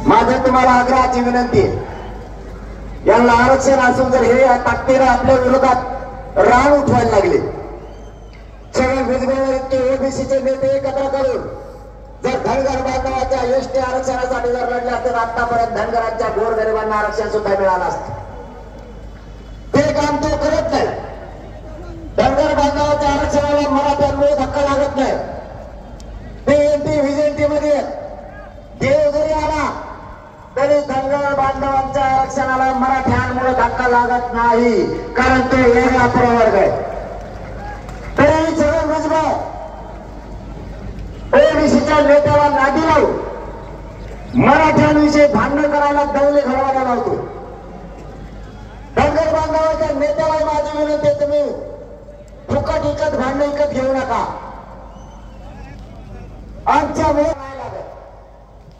माझं तुम्हाला आग्रहाची विनंती आहे, यांना आरक्षण असून जर हे ताकदीने आपल्या विरोधात रान उठवायला लागले, सगळे भुजबळ ओबीसीचे नेते एकत्र करून जर धनगर बांधवाच्या एसटी आरक्षणासाठी जर लढले असते तर आतापर्यंत धनगरांच्या गोरगरिबांना आरक्षण सुद्धा मिळालं असतं. ते काम तो करत नाही. धनगर बांधवाच्या आरक्षणाला मराठ्यांमुळे धक्का लागत नाही. पीएनटी व्हिजेंटी मध्ये देव जरी आला तरी धनगर बांधवांच्या आरक्षणाला मराठ्यांमुळे धक्का लागत नाही, कारण तो वेगळा प्रवर्ग आहे. तरी छगन भुजबळ ओबीसीच्या नेत्याला नादी लावून मराठ्यांविषयी भांडण करायला दंगली घडवायला लावतो. धनगर बांधवाच्या नेत्याला माझी विनंती आहे, तुम्ही फुकट विकत भांडण विकत घेऊ नका. आमच्या